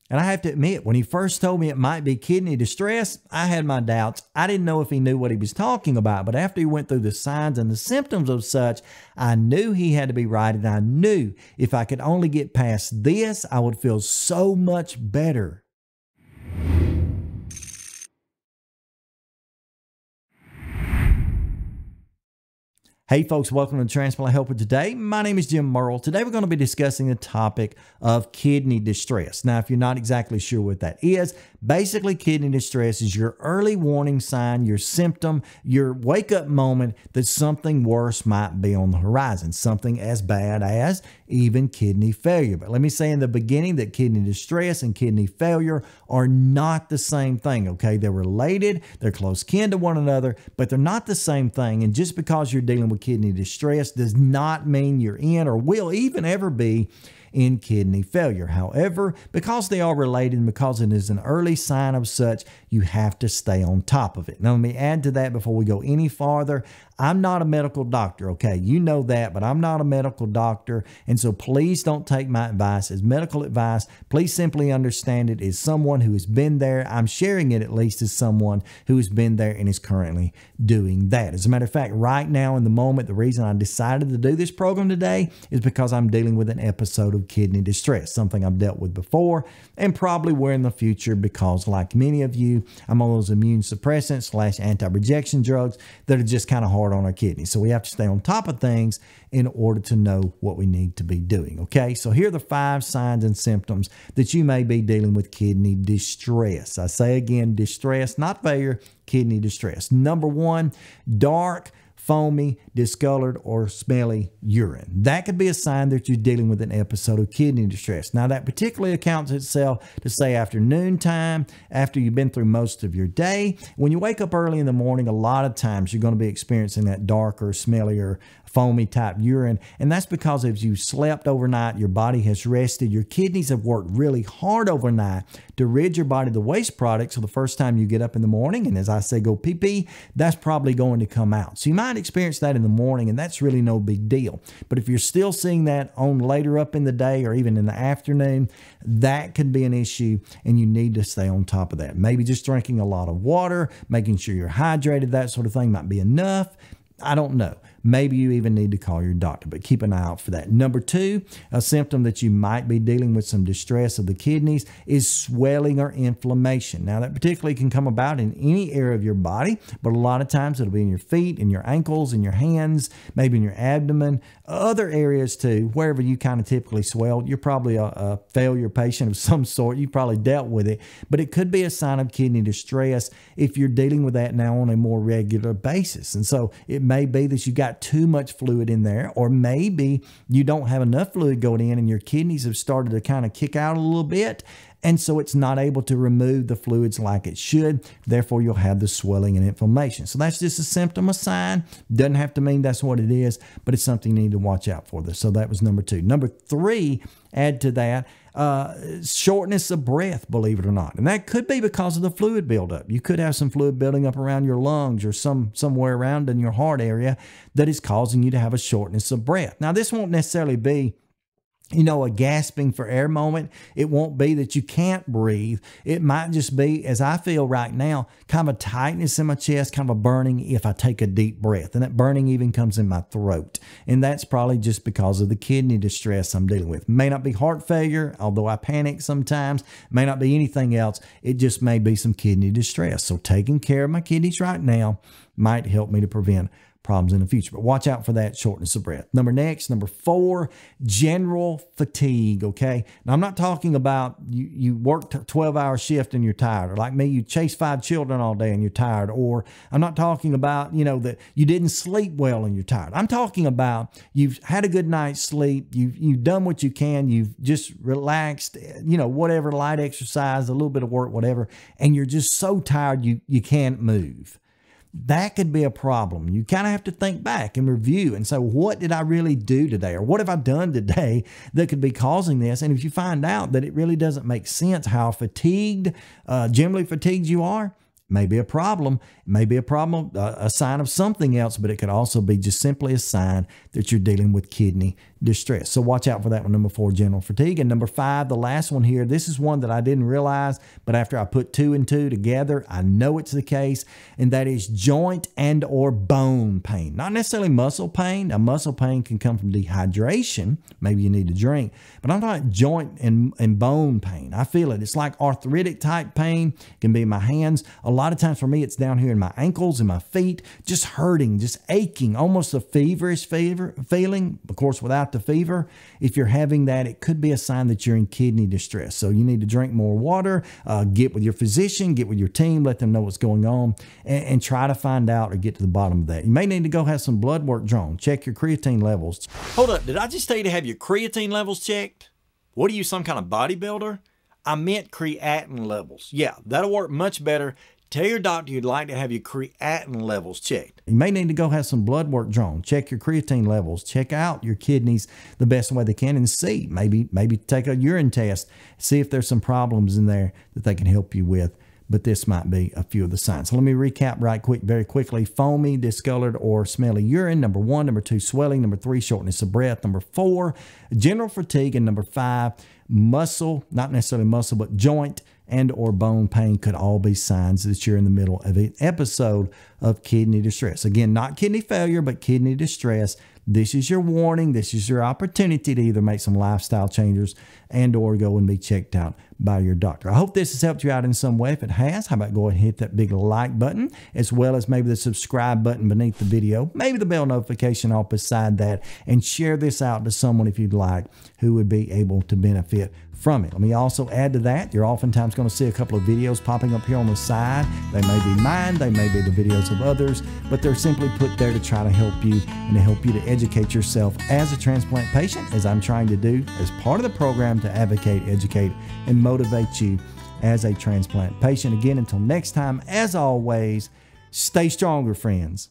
And I have to admit, when he first told me it might be kidney distress, I had my doubts. I didn't know if he knew what he was talking about, but after he went through the signs and the symptoms of such, I knew he had to be right, and I knew if I could only get past this, I would feel so much better. Hey folks, welcome to Transplant Helper today. My name is Jim Merle. Today we're going to be discussing the topic of kidney distress. Now, if you're not exactly sure what that is, basically kidney distress is your early warning sign, your symptom, your wake-up moment that something worse might be on the horizon, something as bad as even kidney failure. But let me say in the beginning that kidney distress and kidney failure are not the same thing, okay? They're related, they're close kin to one another, but they're not the same thing. And just because you're dealing with kidney distress does not mean you're in or will even ever be in kidney failure. However, because they are related and because it is an early sign of such, you have to stay on top of it. Now, let me add to that before we go any farther. I'm not a medical doctor, okay? You know that, but I'm not a medical doctor. And so please don't take my advice as medical advice. Please simply understand it as someone who has been there. I'm sharing it at least as someone who has been there and is currently doing that. As a matter of fact, right now in the moment, the reason I decided to do this program today is because I'm dealing with an episode of kidney distress, something I've dealt with before and probably will in the future because, like many of you, I'm on those immune suppressants / anti-rejection drugs that are just kind of hard on our kidneys. So we have to stay on top of things in order to know what we need to be doing. Okay, so here are the 5 signs and symptoms that you may be dealing with kidney distress. I say again, distress, not failure, kidney distress. Number 1, dark, foamy, discolored, or smelly urine. That could be a sign that you're dealing with an episode of kidney distress. Now, that particularly accounts itself to say afternoon time, after you've been through most of your day. When you wake up early in the morning, a lot of times you're going to be experiencing that darker, smellier, foamy type urine. And that's because as you slept overnight, your body has rested, your kidneys have worked really hard overnight to rid your body of the waste products. So the first time you get up in the morning, and as I say, go pee-pee, that's probably going to come out. So you might experience that in the morning, and that's really no big deal. But if you're still seeing that on later up in the day or even in the afternoon, that could be an issue, and you need to stay on top of that. Maybe just drinking a lot of water, making sure you're hydrated, that sort of thing might be enough. I don't know. Maybe you even need to call your doctor, but keep an eye out for that. Number 2, a symptom that you might be dealing with some distress of the kidneys is swelling or inflammation. Now, that particularly can come about in any area of your body, but a lot of times it'll be in your feet, in your ankles, in your hands, maybe in your abdomen, other areas too, wherever you kind of typically swell. You're probably a failure patient of some sort. You probably dealt with it, but it could be a sign of kidney distress if you're dealing with that now on a more regular basis. And so it may be that you got too much fluid in there, or maybe you don't have enough fluid going in and your kidneys have started to kind of kick out a little bit. And so it's not able to remove the fluids like it should. Therefore, you'll have the swelling and inflammation. So that's just a symptom, a sign. Doesn't have to mean that's what it is, but it's something you need to watch out for. So that was number 2. Number 3, add to that, shortness of breath, believe it or not. And that could be because of the fluid buildup. You could have some fluid building up around your lungs or somewhere around in your heart area that is causing you to have a shortness of breath. Now, this won't necessarily be a gasping for air moment. It won't be that you can't breathe. It might just be, as I feel right now, kind of a tightness in my chest, kind of a burning if I take a deep breath. And that burning even comes in my throat. And that's probably just because of the kidney distress I'm dealing with. May not be heart failure, although I panic sometimes. May not be anything else. It just may be some kidney distress. So taking care of my kidneys right now might help me to prevent problems in the future. But watch out for that shortness of breath. Number 4, general fatigue, okay? Now, I'm not talking about you worked a 12-hour shift and you're tired, or like me, you chase 5 children all day and you're tired, or I'm not talking about, that you didn't sleep well and you're tired. I'm talking about you've had a good night's sleep, you've done what you can, you've just relaxed, whatever, light exercise, a little bit of work, whatever, and you're just so tired you can't move. That could be a problem. You kind of have to think back and review and say, what did I really do today? Or what have I done today that could be causing this? And if you find out that it really doesn't make sense how fatigued, generally fatigued you are, may be a problem. It may be a sign of something else, but it could also be just simply a sign that you're dealing with kidney distress. So watch out for that one. Number 4, general fatigue. And number 5, the last one here, this is one that I didn't realize, but after I put 2 and 2 together, I know it's the case, and that is joint and or bone pain. Not necessarily muscle pain. Now, muscle pain can come from dehydration. Maybe you need to drink, but I'm talking joint and bone pain. I feel it. It's like arthritic type pain. It can be in my hands. A lot of times for me, it's down here in my ankles and my feet, just hurting, just aching, almost a feverish feeling. Of course, without the fever, if you're having that, it could be a sign that you're in kidney distress. So you need to drink more water, get with your physician, get with your team, let them know what's going on, and try to find out or get to the bottom of that. You may need to go have some blood work drawn. Check your creatine levels. Hold up, did I just tell you to have your creatine levels checked? What are you, some kind of bodybuilder? I meant creatinine levels. Yeah, that'll work much better. Tell your doctor you'd like to have your creatinine levels checked. You may need to go have some blood work drawn. Check your creatine levels. Check out your kidneys the best way they can and see. Maybe take a urine test. See if there's some problems in there that they can help you with. But this might be a few of the signs. So let me recap very quickly. Foamy, discolored, or smelly urine. Number 1. Number 2, swelling. Number 3, shortness of breath. Number 4, general fatigue. And number 5, muscle, not necessarily muscle, but joint and or bone pain could all be signs that you're in the middle of an episode of kidney distress. Again, not kidney failure, but kidney distress. This is your warning. This is your opportunity to either make some lifestyle changes and or go and be checked out by your doctor. I hope this has helped you out in some way. If it has, how about go ahead and hit that big like button, as well as maybe the subscribe button beneath the video, maybe the bell notification all beside that, and share this out to someone if you'd like who would be able to benefit from it. Let me also add to that, you're oftentimes going to see a couple of videos popping up here on the side. They may be mine, they may be the videos of others, but they're simply put there to try to help you and to help you to educate yourself as a transplant patient, as I'm trying to do as part of the program to advocate, educate, and motivate you as a transplant patient. Again, until next time, as always, stay stronger, friends.